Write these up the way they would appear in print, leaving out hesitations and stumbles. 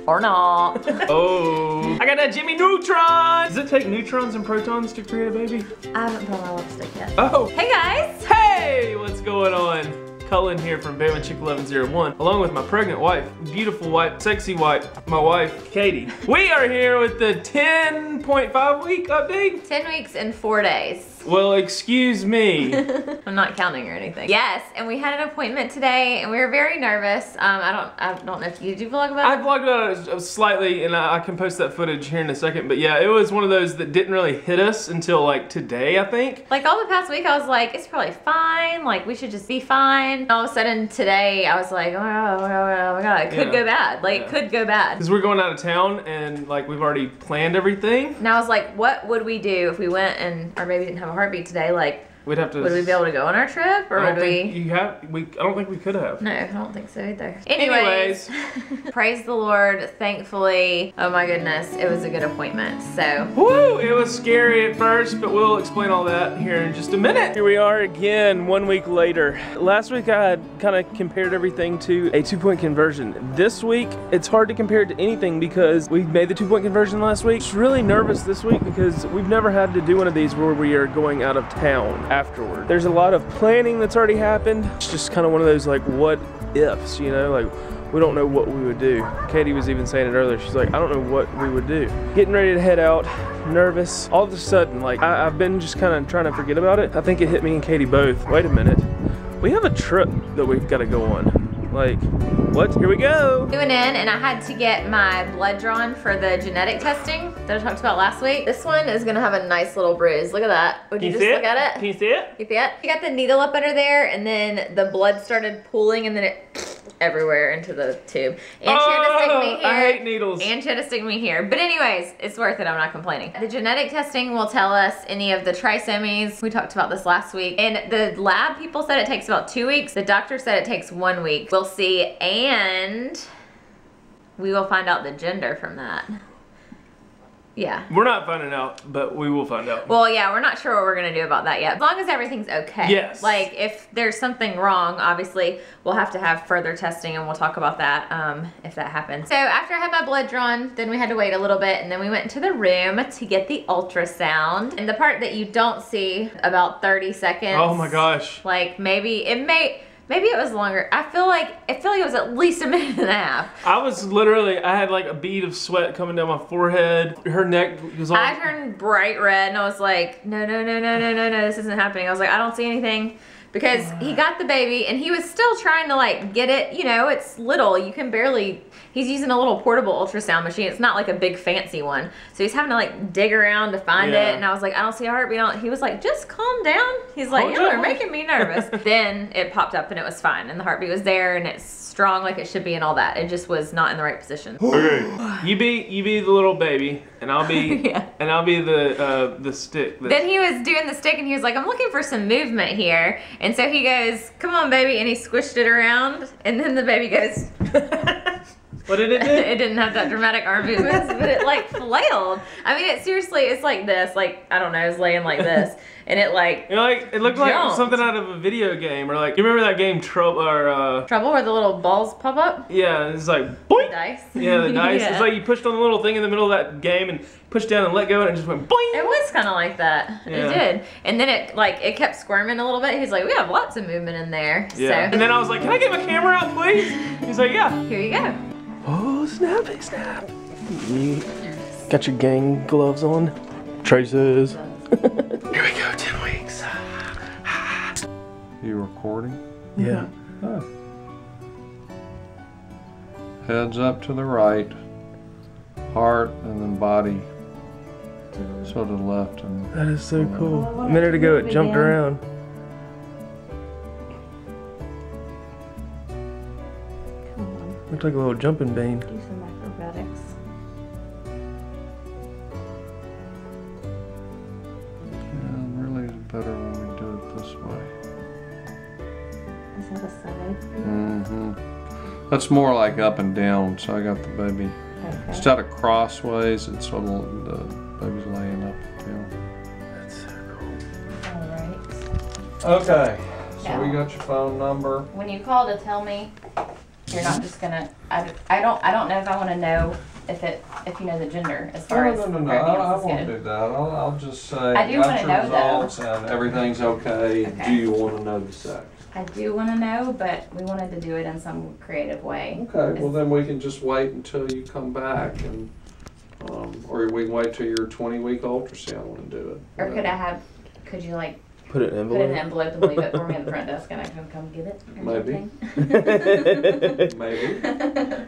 Or not. Oh. I got that Jimmy Neutron. Does it take neutrons and protons to create a baby? I haven't put on my lipstick yet. Oh. Hey guys. Hey, what's going on? Cullen here from Birmingham Chick 1101, along with my pregnant wife, beautiful wife, sexy wife, my wife, Katie. We are here with the 10.5 week update. 10 weeks and 4 days. Well, excuse me. I'm not counting or anything. Yes, and we had an appointment today, and we were very nervous. I don't know if you do vlog about it. I vlogged about it slightly, and I can post that footage here in a second. But yeah, it was one of those that didn't really hit us until like today, I think. Like all the past week, I was like, it's probably fine. Like we should just be fine. All of a sudden today, I was like, oh my god, it could go bad. Like it could go bad. Because we're going out of town, and like we've already planned everything. And I was like, what would we do if we went and our baby didn't have a heartbeat today? Like, we'd have to. Would we be able to go on our trip, or would we? I don't think we could have. No, I don't think so either. Anyways. Praise the Lord. Thankfully, oh my goodness, it was a good appointment. So. Woo! It was scary at first, but we'll explain all that here in just a minute. Here we are again, 1 week later. Last week I had kind of compared everything to a 2-point conversion. This week, it's hard to compare it to anything because we made the 2-point conversion last week. I was really nervous this week because we've never had to do one of these where we are going out of town afterward. There's a lot of planning that's already happened. It's just kind of one of those like what ifs, you know, like we don't know what we would do. Katie was even saying it earlier. She's like, I don't know what we would do. Getting ready to head out, nervous. All of a sudden, like I've been just kind of trying to forget about it. I think it hit me and Katie both. Wait a minute. We have a trip that we've got to go on. Like, what? Here we go. We went in and I had to get my blood drawn for the genetic testing that I talked about last week. This one is gonna have a nice little bruise. Look at that. Would you just look at it? Can you see it? You see it? You got the needle up under there and then the blood started pooling and then it everywhere into the tube. And she had to stick me here. I hate needles. And she had to stick me here. But anyways, it's worth it. I'm not complaining. The genetic testing will tell us any of the trisomies. We talked about this last week. And the lab people said it takes about 2 weeks. The doctor said it takes 1 week. We'll see, and we will find out the gender from that. Yeah. We're not finding out, but we will find out. Well, yeah, we're not sure what we're gonna do about that yet. As long as everything's okay. Yes. Like, if there's something wrong, obviously, we'll have to have further testing, and we'll talk about that if that happens. So after I had my blood drawn, then we had to wait a little bit, and then we went into the room to get the ultrasound. And the part that you don't see, about 30 seconds. Oh my gosh. Like, maybe it was longer. I feel like it was at least a minute and a half. I had like a bead of sweat coming down my forehead. Her neck was all... I turned bright red and I was like, no, this isn't happening. I was like, I don't see anything. Because he got the baby and he was still trying to like get it, you know, it's little. You can barely, he's using a little portable ultrasound machine. It's not like a big fancy one. So he's having to like dig around to find it. And I was like, I don't see a heartbeat on it. He was like, just calm down. He's like, you're making me nervous. Then it popped up and it was fine. And the heartbeat was there and it's strong like it should be and all that. It just was not in the right position. Okay, you be the little baby and I'll be and I'll be the stick. Then he was doing the stick and he was like, I'm looking for some movement here. And so he goes, come on baby, and he squished it around and then the baby goes What did it do? It didn't have that dramatic arm movements, but it like flailed. I mean, it's like this, like, I don't know, it's laying like this. And it like, it looked like something out of a video game, or like, you remember that game Trouble where the little balls pop up? Yeah, it's like, boing! Dice. Yeah, the dice. Yeah. It's like you pushed on the little thing in the middle of that game and pushed down and let go and it just went boing! It was kind of like that. Yeah. It did. And then it kept squirming a little bit. He's like, we have lots of movement in there. Yeah. So. And then I was like, can I get my camera out, please? He's like, yeah. Here you go. Oh, snappy snap. You got your gang gloves on? Traces. Here we go, 10 weeks. You recording? Yeah. Oh. Heads up to the right, heart, and then body. So to the left. And that is so cool. A minute ago it jumped around. Looked like a little jumping bean. Do some acrobatics. Yeah, it really is better when we do it this way. Is that a side? Mm-hmm. That's more like up and down, so I got the baby. Okay. Instead of crossways, it's sort of the baby's laying up and down. That's so cool. All right. Okay, so Yeah. we got your phone number. When you call to tell me You're not just gonna. I don't know if I want to know if you know the gender as far as No. I won't do that. I'll just say I do got wanna your know, though. results and everything's okay. Okay. Do you want to know the sex? I do want to know, but we wanted to do it in some creative way. Okay, well then we can just wait until you come back, and or we can wait till your 20-week ultrasound and do it. Or could you like Put it in an put it in an envelope. envelope and leave it for me at the front desk and I can come get it? Or Maybe. something? Maybe.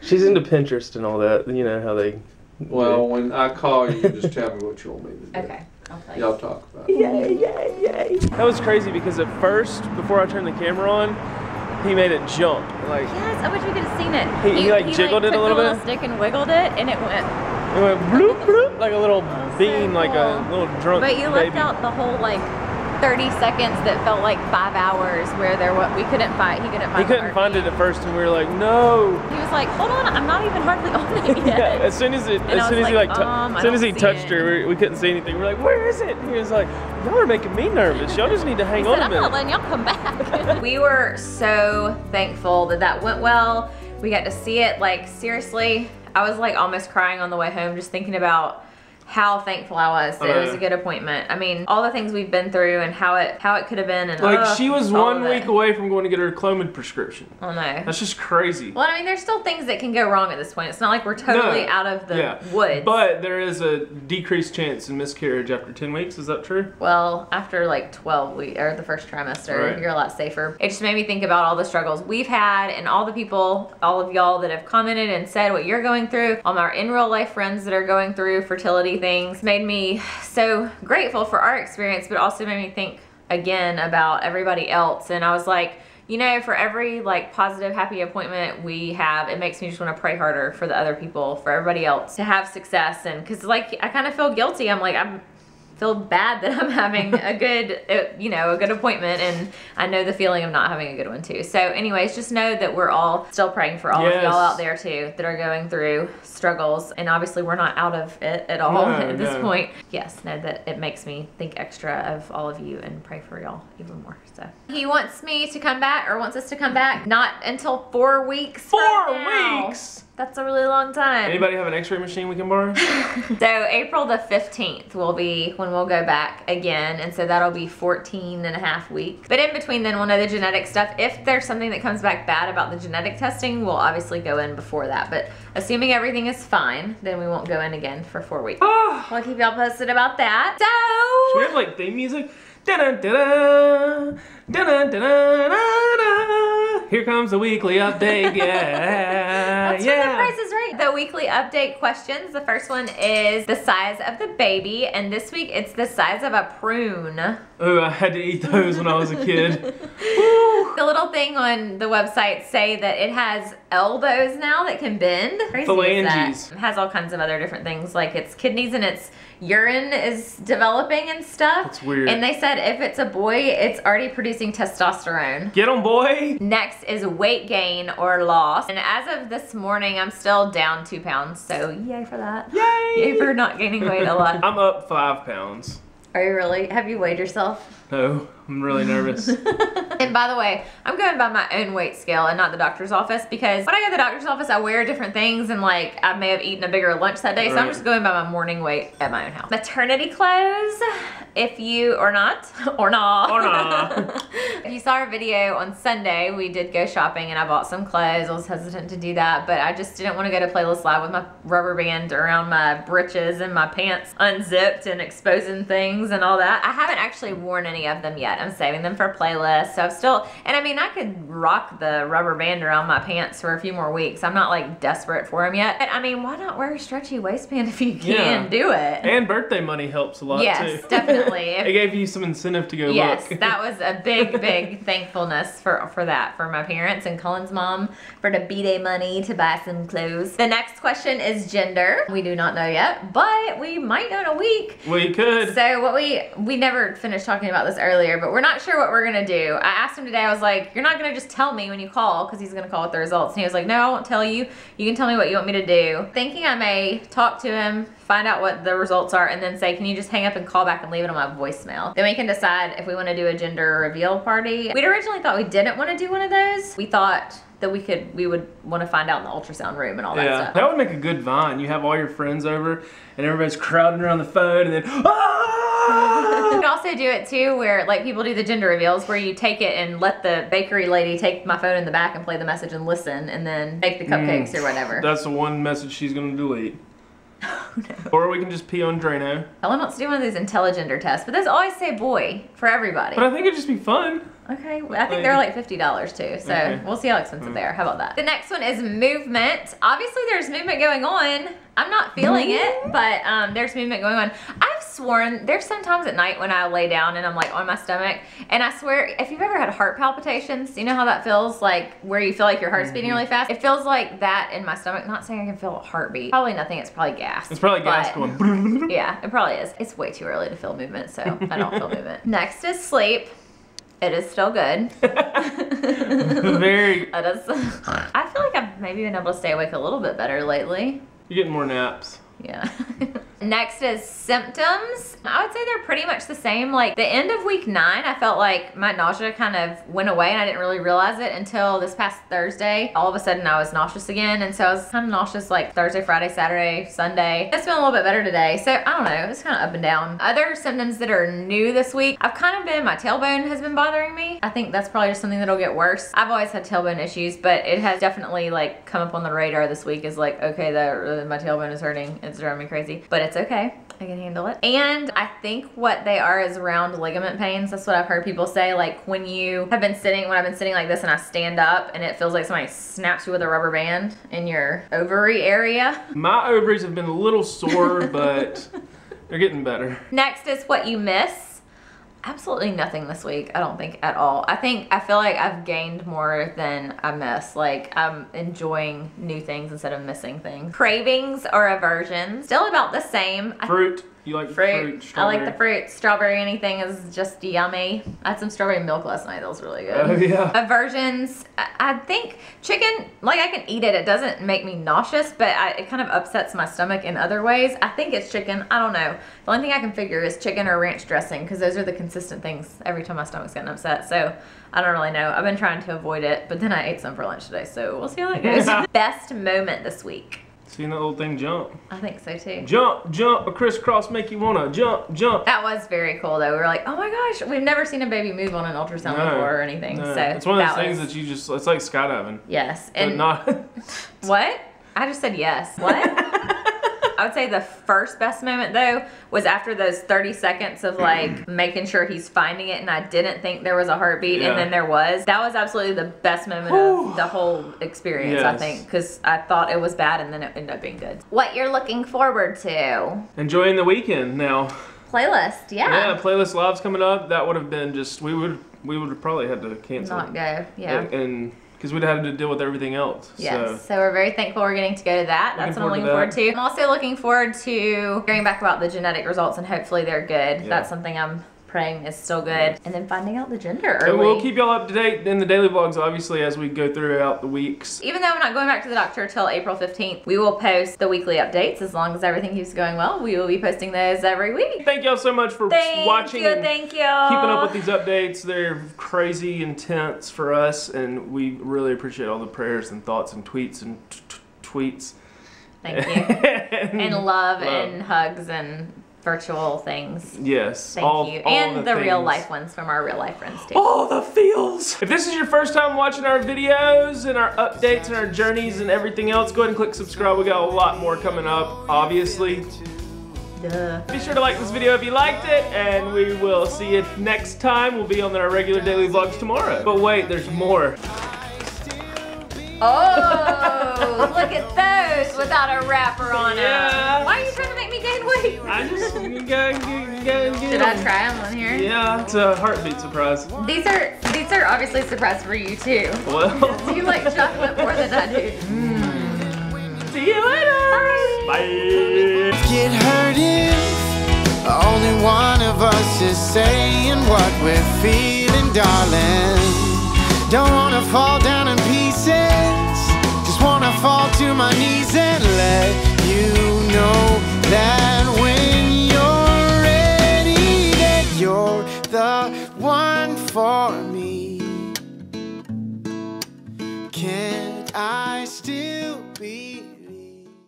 She's into Pinterest and all that. You know how they. Well, when I call you, just tell me what you want me to do. Okay, I'll tell you. Y'all talk about it. Yay. That was crazy because at first, before I turned the camera on, he made it jump. Like Yes, I wish we could have seen it. He like jiggled it a little took the bit. stick and wiggled it, and it went. it went bloop bloop like a little bean, like a cool. little drunk But you baby. left out the whole like 30 seconds that felt like 5 hours where we couldn't find. He couldn't find. He couldn't find it at first, and we were like, no. He was like, hold on, I'm not even hardly on it yet. Yeah, as soon as he touched her, we couldn't see anything. We're like, where is it? And he was like, y'all are making me nervous. Y'all just need to hang on a I'm not minute. letting y'all come back. We were so thankful that went well. We got to see it. Like seriously, I was like almost crying on the way home just thinking about how thankful I was that it was a good appointment. I mean, all the things we've been through and how it could have been, and Like she was all 1 of week it. away from going to get her Clomid prescription. Oh no. That's just crazy. Well, I mean, there's still things that can go wrong at this point. It's not like we're totally out of the woods. But there is a decreased chance in miscarriage after 10 weeks. Is that true? Well, after like 12 weeks, or the first trimester, Right. you're a lot safer. It just made me think about all the struggles we've had and all the people, all of y'all that have commented and said what you're going through, all my in real life friends that are going through fertility things. Made me so grateful for our experience, but also made me think again about everybody else. And I was like, you know, for every like positive, happy appointment we have, it makes me just want to pray harder for the other people, for everybody else to have success. And cause like, I kind of feel guilty. I'm like, feel bad that I'm having a good, you know, a good appointment, and I know the feeling of not having a good one too. So anyways, just know that we're all still praying for all of y'all out there too that are going through struggles, and obviously we're not out of it at all at this point. Yes, know that it makes me think extra of all of you and pray for y'all even more. So he wants me to come back, or wants us to come back, not until 4 weeks. 4 weeks? That's a really long time. Anybody have an x-ray machine we can borrow? So April the 15th will be when we'll go back again, and so that'll be 14 and a half weeks. But in between then we'll know the genetic stuff. If there's something that comes back bad about the genetic testing, we'll obviously go in before that. But assuming everything is fine, then we won't go in again for 4 weeks. We'll keep y'all posted about that. Should we So have like theme music? Da-da-da-da, da-da-da-da-da-da. Here comes the weekly update, yeah. that's from The Price is Right. The weekly update questions. The first one is the size of the baby, and this week it's the size of a prune. Oh, I had to eat those when I was a kid. The little thing on the website say that it has elbows now that can bend. Crazy Phalanges. is that? It has all kinds of other different things, like its kidneys and its urine is developing and stuff. That's weird. And they said if it's a boy, it's already producing testosterone. Get 'em, boy. Next is weight gain or loss. And as of this morning, I'm still down 2 pounds. So yay for that. Yay. Yay for not gaining weight a lot. I'm up 5 pounds. Are you really? Have you weighed yourself? No, I'm really nervous. And by the way, I'm going by my own weight scale and not the doctor's office, because when I go to the doctor's office, I wear different things, and like I may have eaten a bigger lunch that day, so I'm Right. just going by my morning weight at my own house. Maternity clothes, if you, or not. If you saw our video on Sunday, we did go shopping and I bought some clothes. I was hesitant to do that, but I just didn't want to go to Playlist Live with my rubber band around my britches and my pants unzipped and exposing things and all that. I haven't actually worn any of them yet. I'm saving them for Playlist, so I'm still, and I mean, I could rock the rubber band around my pants for a few more weeks. I'm not like desperate for them yet. But I mean, why not wear a stretchy waistband if you can do it? And birthday money helps a lot too. Yes, definitely. It gave you some incentive to go Yes, look. that was a big thankfulness for that, for my parents and Cullen's mom for the B-Day money to buy some clothes. The next question is gender. We do not know yet, but we might know in a week. We could. So what we never finished talking about this earlier, but we're not sure what we're gonna do. I asked him today, I was like, you're not gonna just tell me when you call, because he's gonna call with the results. And he was like, no, I won't tell you. You can tell me what you want me to do. Thinking I may talk to him, find out what the results are, and then say, can you just hang up and call back and leave it on my voicemail? Then we can decide if we want to do a gender reveal party. We'd originally thought we didn't want to do one of those. We thought that we would want to find out in the ultrasound room and all that stuff. That would make a good Vine. You have all your friends over and everybody's crowding around the phone and then, ah! You can also do it too where like people do the gender reveals where you take it and let the bakery lady take my phone in the back and play the message and listen and then make the cupcakes or whatever. That's the one message she's gonna delete. Oh, no. Or we can just pee on Drano. Ellen wants to do one of those IntelliGender tests, but those always say boy for everybody. But I think it'd just be fun. Okay, I think they're like $50 too, so we'll see how expensive they are. How about that? The next one is movement. Obviously there's movement going on. I'm not feeling it, but there's movement going on. I've sworn, there's sometimes at night when I lay down and I'm like on my stomach, and I swear, if you've ever had heart palpitations, you know how that feels, like where you feel like your heart's beating really fast? It feels like that in my stomach. Not saying I can feel a heartbeat. Probably nothing, it's probably gas. It's probably gas going. Yeah, it probably is. It's way too early to feel movement, so I don't feel movement. Next is sleep. It is still good. Very. I feel like I've maybe been able to stay awake a little bit better lately. You're getting more naps. Yeah. Next is symptoms. I would say they're pretty much the same. Like the end of week 9, I felt like my nausea kind of went away and I didn't really realize it until this past Thursday. All of a sudden I was nauseous again, and so I was kind of nauseous like Thursday, Friday, Saturday, Sunday. It's feeling a little bit better today. So I don't know, it's kind of up and down. Other symptoms that are new this week, I've kind of been, my tailbone has been bothering me. I think that's probably just something that'll get worse. I've always had tailbone issues, but it has definitely like come up on the radar this week is like, okay, my tailbone is hurting. It's driving me crazy, but it's okay. I can handle it. And I think what they are is round ligament pains. That's what I've heard people say. Like when you have been sitting, when I've been sitting like this and I stand up and it feels like somebody snaps you with a rubber band in your ovary area. My ovaries have been a little sore, but they're getting better. Next is what you miss. Absolutely nothing this week, I don't think at all. I feel like I've gained more than I miss. Like I'm enjoying new things instead of missing things. Cravings or aversions, still about the same. Fruit. You like fruit? I like the fruit. Strawberry, anything is just yummy. I had some strawberry milk last night. That was really good. Oh, yeah. Aversions, I think chicken, like I can eat it. It doesn't make me nauseous, but it kind of upsets my stomach in other ways. I think it's chicken. I don't know. The only thing I can figure is chicken or ranch dressing because those are the consistent things every time my stomach's getting upset. So I don't really know. I've been trying to avoid it, but then I ate some for lunch today. So we'll see how that goes. Best moment this week. Seeing that little thing jump. I think so too. Jump, jump, a crisscross make you wanna jump, jump. That was very cool though. We were like, oh my gosh, we've never seen a baby move on an ultrasound before or anything. No. So it's one of those things that you just, it's like skydiving. Yes. And not. What? I just said yes. What? I would say the first best moment though was after those 30 seconds of like making sure he's finding it and I didn't think there was a heartbeat and then there was. That was absolutely the best moment of the whole experience, I think, because I thought it was bad and then it ended up being good. What you're looking forward to? Enjoying the weekend now. Playlist, yeah. Playlist Live's coming up. That would have been just, we would have probably had to cancel. Not go, yeah. And because we'd have to deal with everything else. Yes, so we're very thankful we're getting to go to that. That's what I'm looking forward to. I'm also looking forward to hearing back about the genetic results and hopefully they're good. That's something I'm praying is still good. And then finding out the gender early. And we'll keep y'all up to date in the daily vlogs, obviously, as we go throughout the weeks. Even though I'm not going back to the doctor till April 15th, we will post the weekly updates. As long as everything keeps going well, we will be posting those every week. Thank y'all so much for watching. Thank you. Keeping up with these updates. They're crazy intense for us, and we really appreciate all the prayers and thoughts and tweets and tweets. Thank you. and love and hugs and virtual things. Yes. Thank you. And the real life ones from our real life friends too. All the feels. If this is your first time watching our videos and our updates and our journeys and everything else, go ahead and click subscribe. We got a lot more coming up, obviously. Duh. Be sure to like this video if you liked it, and we will see you next time. We'll be on our regular daily vlogs tomorrow. But wait, there's more. Oh, look at those without a wrapper on them. Yeah. Why are you trying to make me gain weight? I just Should I try them on here? Yeah, it's a heartbeat surprise. These are obviously a surprise for you too. Well, You like chocolate more than I do. See you later. Bye. Bye. Get hurt if only one of us is saying what we're feeling, darling. Don't wanna fall down in pieces, just wanna fall to my knees and let